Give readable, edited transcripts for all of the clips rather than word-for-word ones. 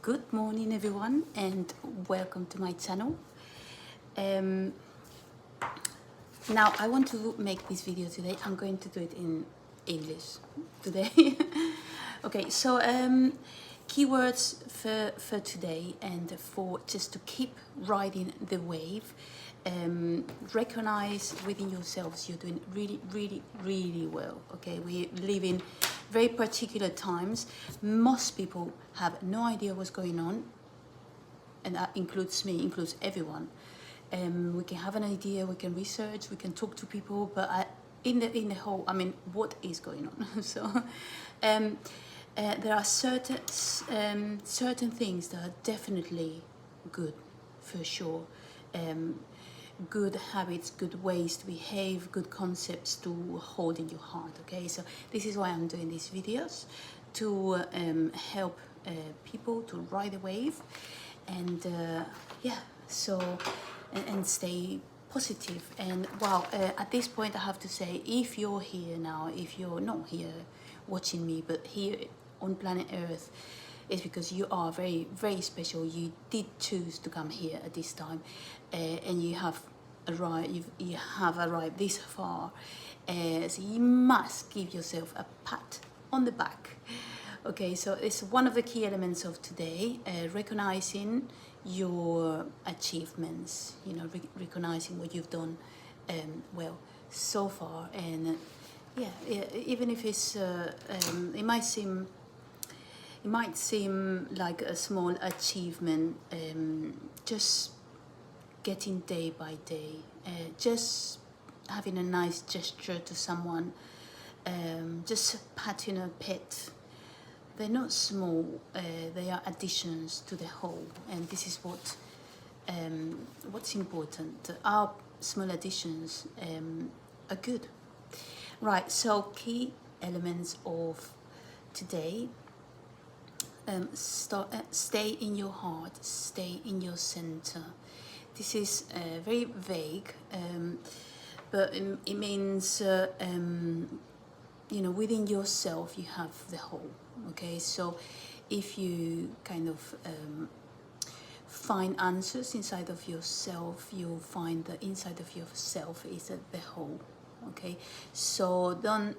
Good morning everyone and welcome to my channel. Now I want to make this video today. I'm going to do it in English today. Okay, so keywords for today and for just to keep riding the wave. Recognize within yourselves you're doing really well. Okay, we live in very particular times. Most people have no idea what's going on, and that includes me, includes everyone. We can have an idea, we can research, we can talk to people, but in the whole, I mean, what is going on? So there are certain things that are definitely good, for sure. Good habits, good ways to behave, good concepts to hold in your heart. Okay, so this is why I'm doing these videos, to help people to ride the wave, and yeah, so and stay positive. And wow, at this point I have to say, if you're here now, if you're not here watching me but here on planet Earth, it's because you are very special. You did choose to come here at this time, and you have arrived this far, so you must give yourself a pat on the back. Okay, so it's one of the key elements of today, recognizing your achievements, you know, recognizing what you've done well so far. And yeah, even if it's it might seem like a small achievement, just getting day by day, just having a nice gesture to someone, just patting a pet. They're not small, they are additions to the whole, and this is what's important. Our small additions are good. Right, so key elements of today. Stay in your heart, stay in your center. This is very vague, but it means you know, within yourself you have the whole. Okay, so if you kind of find answers inside of yourself, you'll find the inside of yourself is the whole. Okay, so don't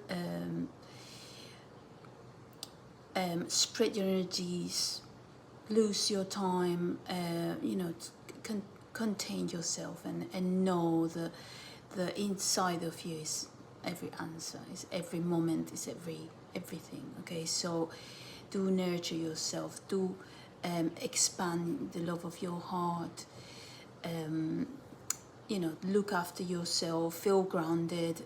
spread your energies, lose your time, you know, contain yourself, and know the inside of you is every answer, is every moment, is everything. Okay, so do nurture yourself, do expand the love of your heart, you know, look after yourself, feel grounded,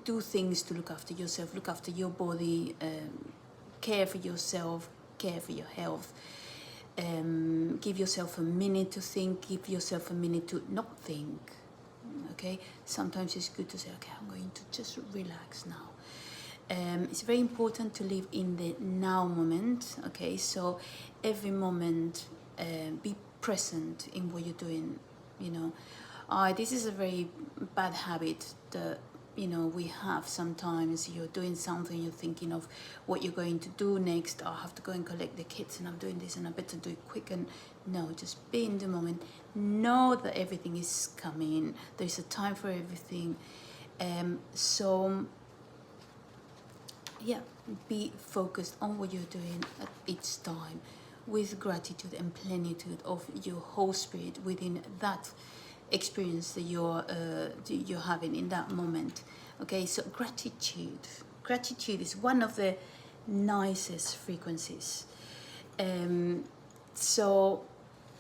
do things to look after yourself, look after your body, care for yourself, care for your health. Give yourself a minute to think, give yourself a minute to not think. Okay, sometimes it's good to say, okay, I'm going to just relax now. It's very important to live in the now moment. Okay, so every moment, be present in what you're doing. You know, this is a very bad habit that, you know, we have sometimes. You're doing something, you're thinking of what you're going to do next. I have to go and collect the kids, and I'm doing this, and I better do it quick. And no, just be in the moment. Know that everything is coming. There's a time for everything. So yeah, be focused on what you're doing at each time, with gratitude and plenitude of your whole spirit within that experience that you're having in that moment. Okay, so gratitude is one of the nicest frequencies. So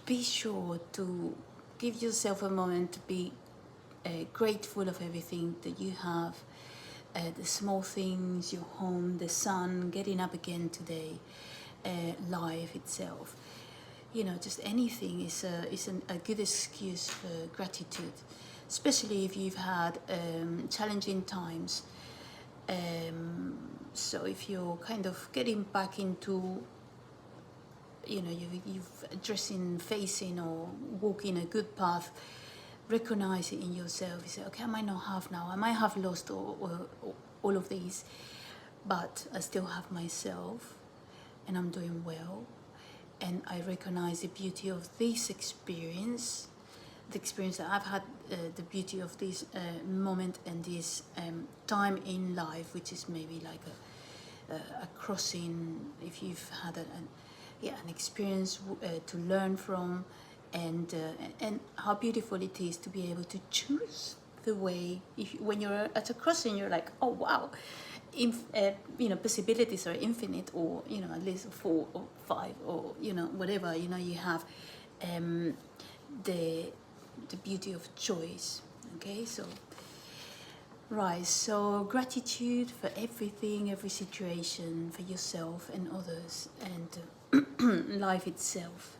be sure to give yourself a moment to be grateful of everything that you have, the small things, your home, the sun, getting up again today, life itself. You know, just anything is a good excuse for gratitude, especially if you've had challenging times. So if you're kind of getting back into, you know, you've addressing, facing, or walking a good path, recognize it in yourself. You say, okay, I might not have now, I might have lost all of these, but I still have myself, and I'm doing well. and I recognize the beauty of this experience, the experience that I've had, the beauty of this moment and this time in life, which is maybe like a crossing, if you've had an experience to learn from, and how beautiful it is to be able to choose the way. When you're at a crossing, you're like, oh wow, possibilities are infinite, or at least 4 or 5, or whatever. You have the beauty of choice. Okay, so right, so gratitude for everything, every situation, for yourself and others, and life itself.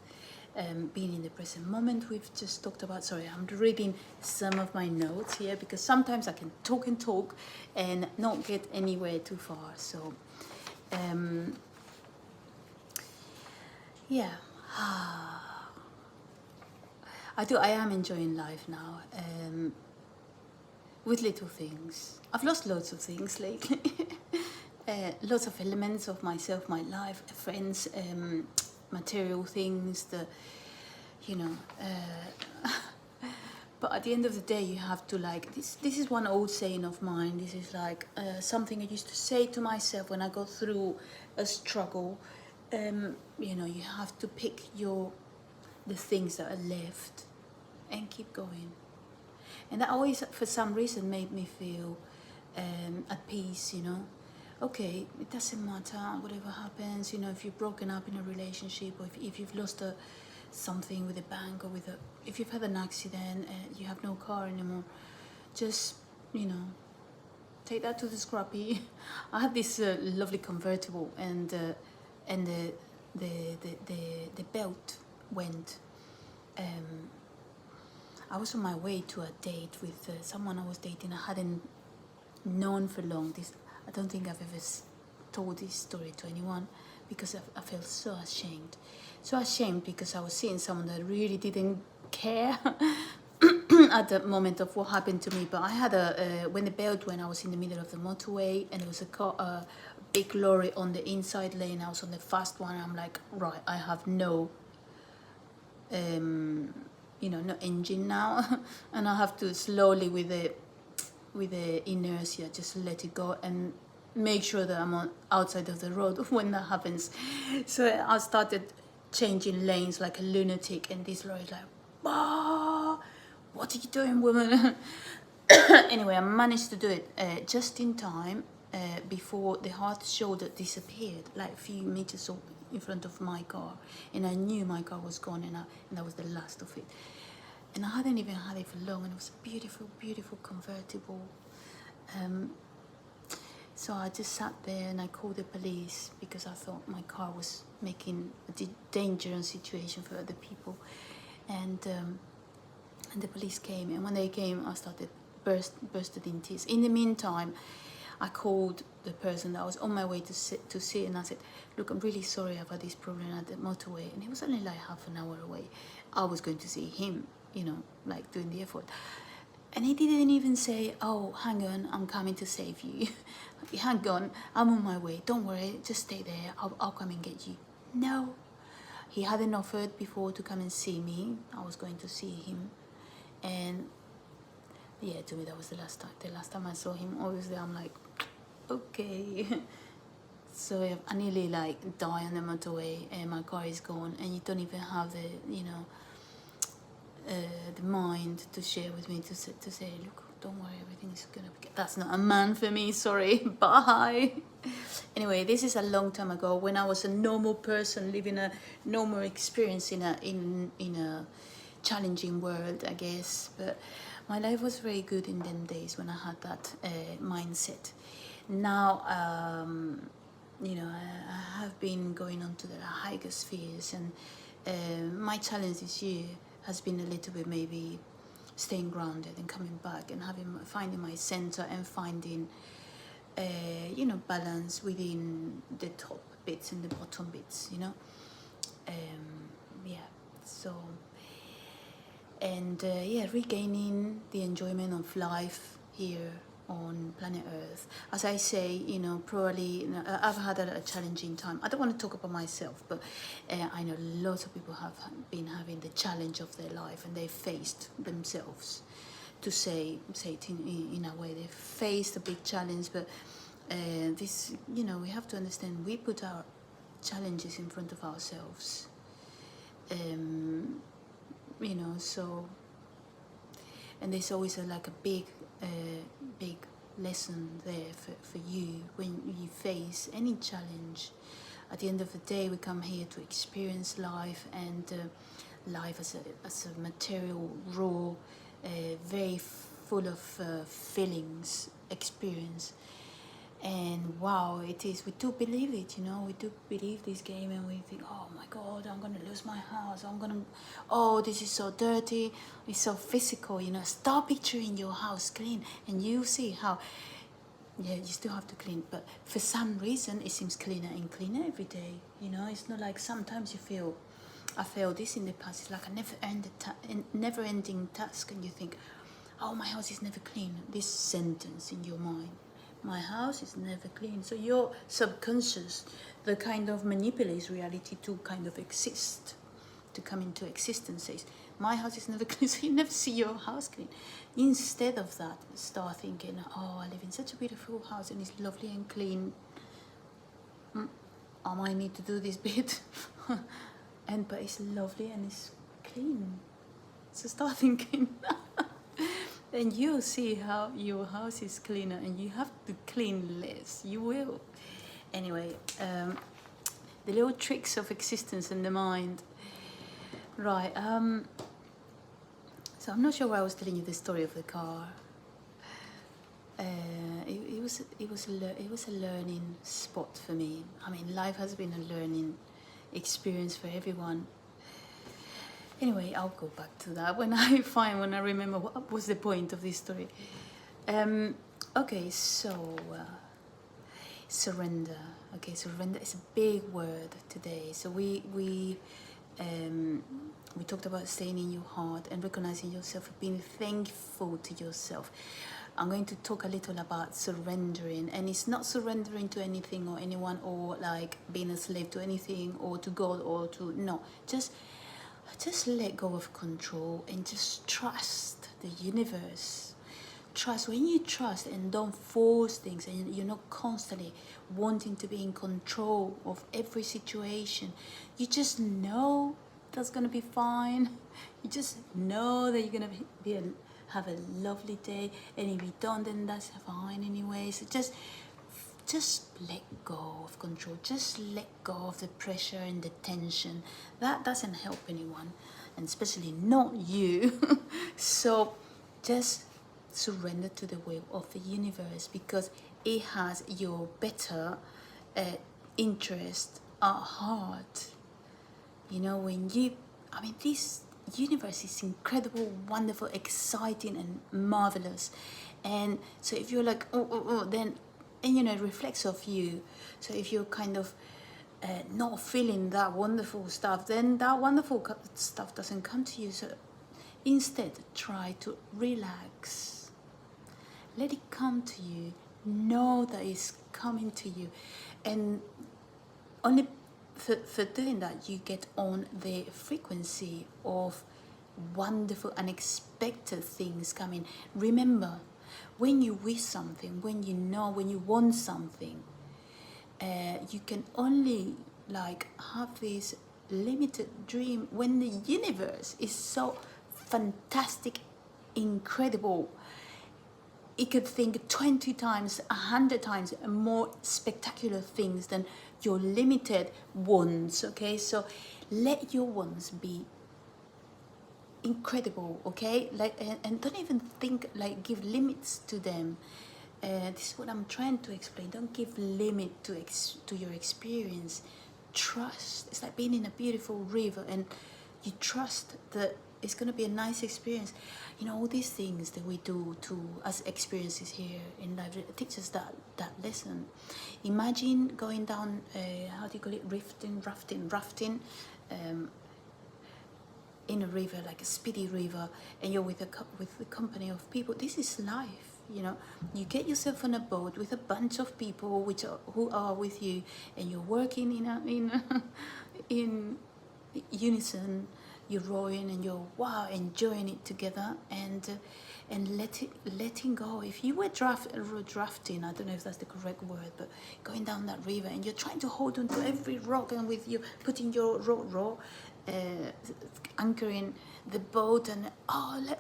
Being in the present moment, we've just talked about. Sorry, I'm reading some of my notes here because sometimes I can talk and talk and not get anywhere too far. So yeah, I am enjoying life now, with little things. I've lost loads of things lately. Lots of elements of myself, my life, friends, material things, but at the end of the day, you have to, like, this is one old saying of mine. This is like something I used to say to myself when I go through a struggle. You have to pick the things that are left and keep going. And that always, for some reason, made me feel at peace, Okay, it doesn't matter, whatever happens, if you've broken up in a relationship, or if you've lost something with a bank, or if you've had an accident and you have no car anymore, just, take that to the scrappy. I had this lovely convertible, and the belt went. I was on my way to a date with someone I was dating. I hadn't known for long. I don't think I've ever told this story to anyone, because I felt so ashamed. So ashamed because I was seeing someone that really didn't care at the moment of what happened to me. But I had when the belt went, I was in the middle of the motorway, and there was a big lorry on the inside lane. I was on the fast one. I'm like, right, I have no engine now, and I have to slowly, with the inertia, just let it go and make sure that I'm outside of the road when that happens. So I started changing lanes like a lunatic, and this lorry is like, what are you doing, woman? Anyway, I managed to do it just in time, before the hard shoulder disappeared, like a few meters in front of my car, and I knew my car was gone, and that was the last of it. And I hadn't even had it for long, and it was a beautiful, beautiful convertible. So I just sat there and I called the police, because I thought my car was making a dangerous situation for other people. And the police came, and when they came, I started bursted in tears. In the meantime, I called the person that I was on my way to see, and I said, look, I'm really sorry I've had this problem at the motorway. And it was only like half an hour away. I was going to see him, like doing the effort. And he didn't even say, oh, hang on, I'm coming to save you. Hang on, I'm on my way. Don't worry, just stay there. I'll come and get you. No. He hadn't offered before to come and see me. I was going to see him. And yeah, to me, that was the last time. The last time I saw him, obviously, I'm like, okay. So I nearly like die on the motorway, and my car is gone, and you don't even have the mind to share with me, to say, look, don't worry, everything is gonna be good. That's not a man for me, sorry, bye. Anyway, this is a long time ago, when I was a normal person living a normal experience in a challenging world, I guess. But my life was very good in them days when I had that mindset. Now, I have been going on to the higher spheres, and my challenge this year has been a little bit maybe staying grounded and coming back and finding my center, and finding balance within the top bits and the bottom bits, so, and regaining the enjoyment of life here on planet Earth. As I say, you know, probably, you know, I've had a challenging time. I don't want to talk about myself, but I know lots of people have been having the challenge of their life, and they faced themselves, to say it in a way. They faced a big challenge, but this, you know, we have to understand, we put our challenges in front of ourselves. You know, so, and there's always like a big lesson there for you when you face any challenge. At the end of the day, we come here to experience life, and life as a material, raw, very full of feelings, experience. And wow, it is, we do believe it, you know, we do believe this game, and we think, oh my God, I'm going to lose my house, oh, this is so dirty, it's so physical, you know. Start picturing your house clean, and you see how, yeah, you still have to clean, but for some reason, it seems cleaner and cleaner every day, you know. It's not like sometimes you feel, I felt this in the past, it's like a never-ending task, and you think, oh, my house is never clean, this sentence in your mind. My house is never clean. So your subconscious, the kind of manipulates reality to kind of exist, to come into existence, says, my house is never clean, so you never see your house clean. Instead of that, start thinking, oh, I live in such a beautiful house and it's lovely and clean. I might need to do this bit. But it's lovely and it's clean. So start thinking. And you'll see how your house is cleaner, and you have to clean less. You will. Anyway, the little tricks of existence and the mind. Right. So I'm not sure why I was telling you the story of the car. It was a learning spot for me. I mean, life has been a learning experience for everyone. Anyway, I'll go back to that when I remember what was the point of this story. Okay, so surrender. Okay, surrender is a big word today. So we talked about staying in your heart and recognizing yourself, being thankful to yourself. I'm going to talk a little about surrendering, and it's not surrendering to anything or anyone, or like being a slave to anything or to God, or to, no, just let go of control and just trust the universe. Trust. When you trust and don't force things, and you're not constantly wanting to be in control of every situation, you just know that's going to be fine. You just know that you're going to have a lovely day, and if you don't, then that's fine anyway. So just let go of control. Just let go of the pressure and the tension. That doesn't help anyone, and especially not you. So just surrender to the will of the universe, because it has your better interest at heart. You know, this universe is incredible, wonderful, exciting, and marvelous. And so if you're like, then, and you know, it reflects off you. So if you're kind of not feeling that wonderful stuff, then that wonderful stuff doesn't come to you. So instead, try to relax. Let it come to you. Know that it's coming to you. And only for doing that, you get on the frequency of wonderful, unexpected things coming. Remember, when you wish something, when you want something, you can only like have this limited dream when the universe is so fantastic, incredible. It could think 20 times, 100 times more spectacular things than your limited wants, okay? So let your wants be incredible, okay? Like, and don't even think, like, give limits to them. This is what I'm trying to explain. Don't give limit to your experience. Trust. It's like being in a beautiful river, and you trust that it's going to be a nice experience. You know, all these things that we do as experiences here in life, it teaches that lesson. Imagine going down, how do you call it, rafting, in a river, like a speedy river, and you're with the company of people. This is life. You know, you get yourself on a boat with a bunch of people who are with you, and you're working in unison. You're rowing and you're enjoying it together, and letting go. If you were drafting, I don't know if that's the correct word, but going down that river and you're trying to hold on to every rock, and with you putting your anchoring the boat, and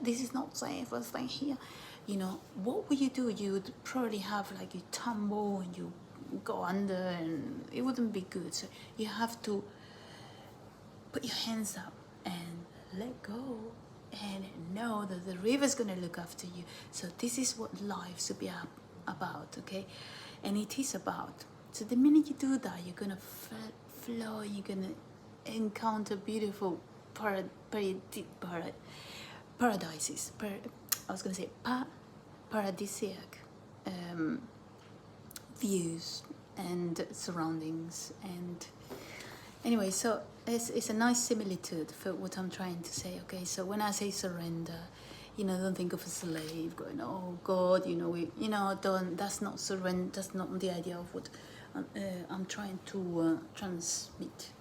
this is not safe, let's stay here. You know, what would you do? You would probably have like you tumble and you go under, and it wouldn't be good. So you have to put your hands up and let go, and know that the river's going to look after you. So this is what life should be about, okay? And it is about. So the minute you do that, you're going to flow, and you're going to encounter beautiful paradises. I was going to say paradisiac views and surroundings. And anyway, so it's a nice similitude for what I'm trying to say, okay? So when I say surrender, you know, don't think of a slave going, oh God, you know, that's not surrender, that's not the idea of what I'm trying to transmit.